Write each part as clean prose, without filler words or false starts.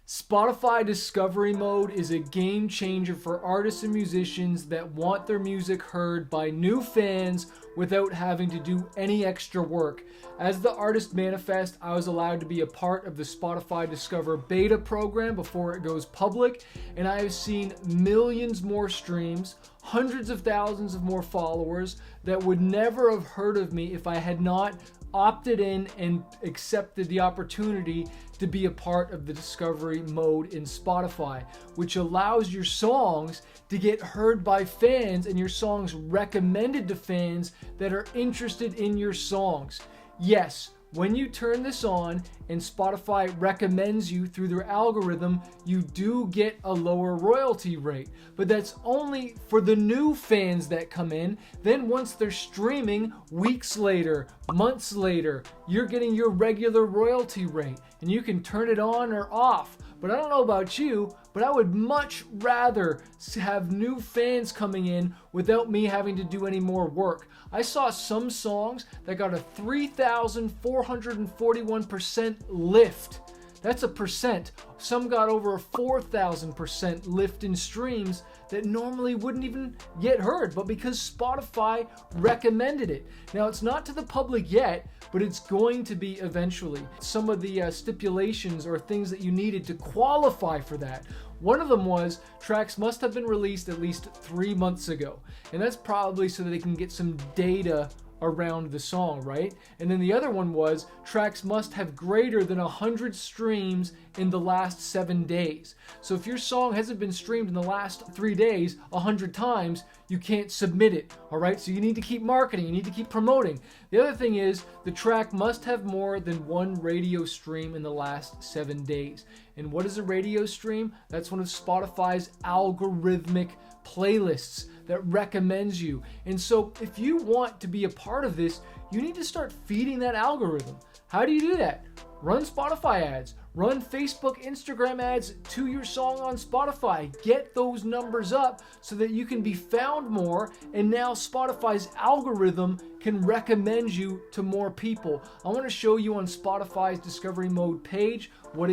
Spotify Discovery Mode is a game changer for artists and musicians that want their music heard by new fans without having to do any extra work. As the artist manifest, I was allowed to be a part of the Spotify Discover beta program before it goes public, and I have seen millions more streams, hundreds of thousands of more followers that would never have heard of me if I had not opted in and accepted the opportunity to be a part of the discovery mode in Spotify, which allows your songs to get heard by fans and your songs recommended to fans that are interested in your songs. Yes, when you turn this on and Spotify recommends you through their algorithm, you do get a lower royalty rate. But that's only for the new fans that come in. Then once they're streaming, weeks later, months later, you're getting your regular royalty rate. And you can turn it on or off. But I don't know about you, but I would much rather have new fans coming in without me having to do any more work. I saw some songs that got a 3,441% lift. That's a percent. Some got over a 4,000% lift in streams that normally wouldn't even get heard, but because Spotify recommended it. Now, it's not to the public yet, but it's going to be eventually. Some of the stipulations or things that you needed to qualify for that. One of them was tracks must have been released at least 3 months ago. And that's probably so that they can get some data around the song, right? And then the other one was tracks must have greater than 100 streams in the last 7 days. So if your song hasn't been streamed in the last 3 days 100 times, you can't submit it, all right? So you need to keep marketing, you need to keep promoting. The other thing is the track must have more than one radio stream in the last 7 days. And what is a radio stream? That's one of Spotify's algorithmic playlists that recommends you. And so if you want to be a part of this, you need to start feeding that algorithm. How do you do that? Run Spotify ads. Run Facebook, Instagram ads to your song on Spotify. Get those numbers up so that you can be found more, and now Spotify's algorithm can recommend you to more people. I want to show you on Spotify's Discovery Mode page what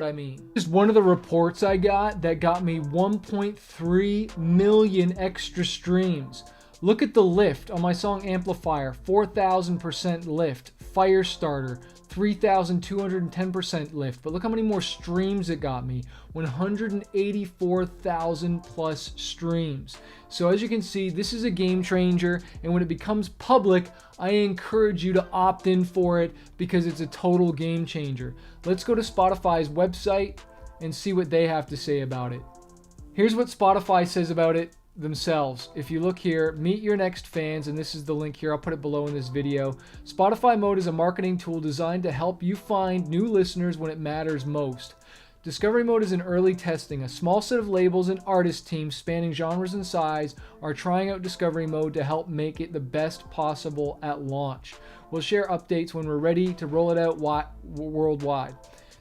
I mean. This is one of the reports I got that got me 1.3 million extra streams. Look at the lift on my song Amplifier, 4,000% lift. Firestarter, 3,210% lift. But look how many more streams it got me. 184,000 plus streams. So as you can see, this is a game changer. And when it becomes public, I encourage you to opt in for it because it's a total game changer. Let's go to Spotify's website and see what they have to say about it. Here's what Spotify says about it themselves. If you look here, meet your next fans, and this is the link here, I'll put it below in this video. Spotify Mode is a marketing tool designed to help you find new listeners when it matters most. Discovery Mode is in early testing. A small set of labels and artist teams spanning genres and size are trying out Discovery Mode to help make it the best possible at launch. We'll share updates when we're ready to roll it out worldwide.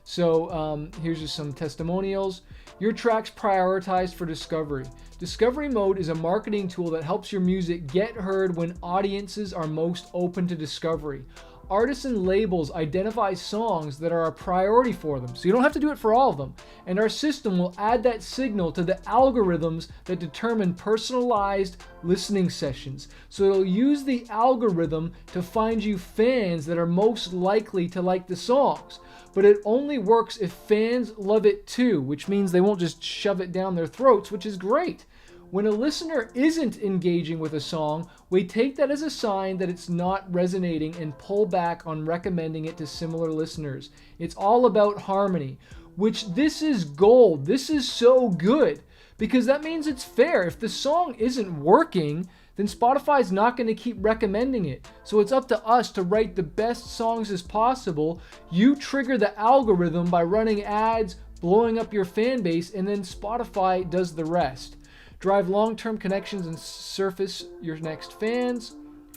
So here's just some testimonials. Your tracks prioritized for discovery. Discovery Mode is a marketing tool that helps your music get heard when audiences are most open to discovery. Artists and labels identify songs that are a priority for them, so you don't have to do it for all of them. And our system will add that signal to the algorithms that determine personalized listening sessions. So it'll use the algorithm to find you fans that are most likely to like the songs. But it only works if fans love it too, which means they won't just shove it down their throats, which is great. When a listener isn't engaging with a song, we take that as a sign that it's not resonating and pull back on recommending it to similar listeners. It's all about harmony, which this is gold. This is so good because that means it's fair. If the song isn't working, then Spotify's not going to keep recommending it. So it's up to us to write the best songs as possible. You trigger the algorithm by running ads, blowing up your fan base, and then Spotify does the rest. Drive long-term connections and surface your next fans.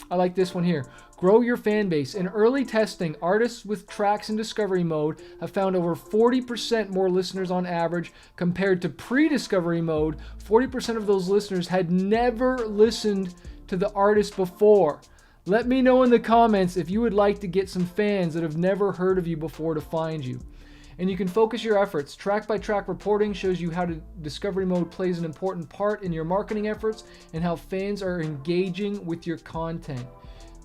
I like this one here. Grow your fan base. In early testing, artists with tracks in Discovery Mode have found over 40% more listeners on average compared to pre-Discovery Mode. 40% of those listeners had never listened to the artist before. Let me know in the comments if you would like to get some fans that have never heard of you before to find you. And you can focus your efforts. Track-by-track reporting shows you how discovery mode plays an important part in your marketing efforts and how fans are engaging with your content.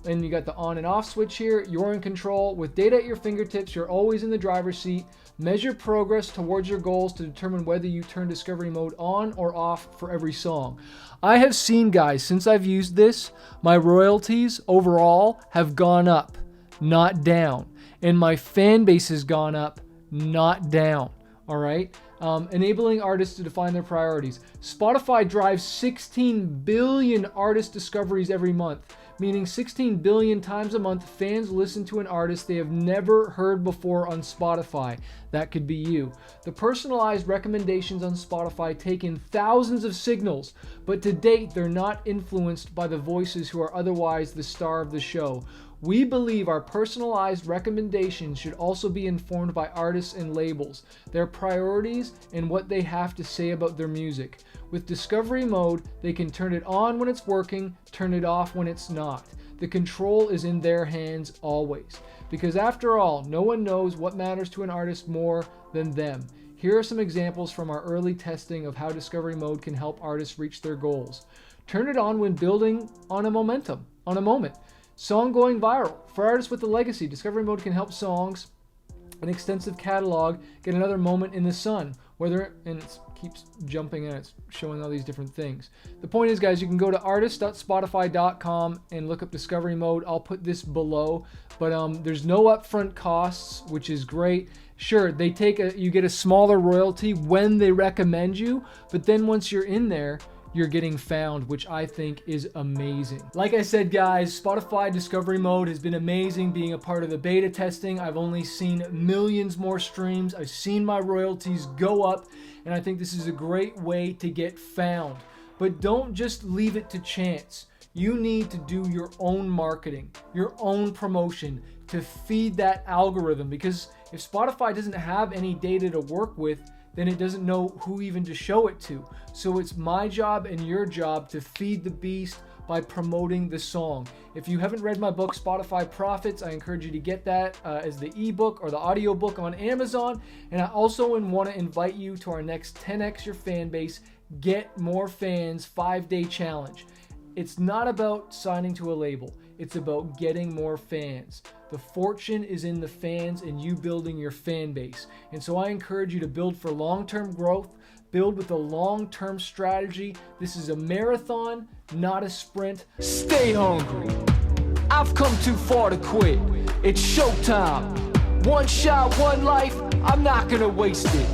And you got the on and off switch here. You're in control. With data at your fingertips, you're always in the driver's seat. Measure progress towards your goals to determine whether you turn discovery mode on or off for every song. I have seen, guys, since I've used this, my royalties overall have gone up, not down. And my fan base has gone up, not down. All right? Enabling artists to define their priorities. Spotify drives 16 billion artist discoveries every month, meaning 16 billion times a month fans listen to an artist they have never heard before on Spotify. That could be you. The personalized recommendations on Spotify take in thousands of signals, but to date they're not influenced by the voices who are otherwise the star of the show. We believe our personalized recommendations should also be informed by artists and labels, their priorities, and what they have to say about their music. With discovery mode, they can turn it on when it's working, turn it off when it's not. The control is in their hands always. Because after all, no one knows what matters to an artist more than them. Here are some examples from our early testing of how discovery mode can help artists reach their goals. Turn it on when building on a moment. Song going viral. For artists with a legacy, discovery mode can help songs, an extensive catalog, get another moment in the sun. And it keeps jumping and it's showing all these different things. The point is, guys, you can go to artist.spotify.com and look up discovery mode. I'll put this below, but there's no upfront costs, which is great. Sure, you get a smaller royalty when they recommend you, but then once you're in there, you're getting found, which I think is amazing. Like I said, guys, Spotify discovery mode has been amazing being a part of the beta testing. I've only seen millions more streams. I've seen my royalties go up, and I think this is a great way to get found. But don't just leave it to chance. You need to do your own marketing, your own promotion to feed that algorithm, because if Spotify doesn't have any data to work with, then it doesn't know who even to show it to. So it's my job and your job to feed the beast by promoting the song. If you haven't read my book, Spotify Profits, I encourage you to get that as the ebook or the audiobook on Amazon. And I also want to invite you to our next 10x your fan base, Get More Fans 5-day challenge. It's not about signing to a label. It's about getting more fans. The fortune is in the fans and you building your fan base. And so I encourage you to build for long-term growth, build with a long-term strategy. This is a marathon, not a sprint. Stay hungry. I've come too far to quit. It's showtime. One shot, one life. I'm not gonna waste it.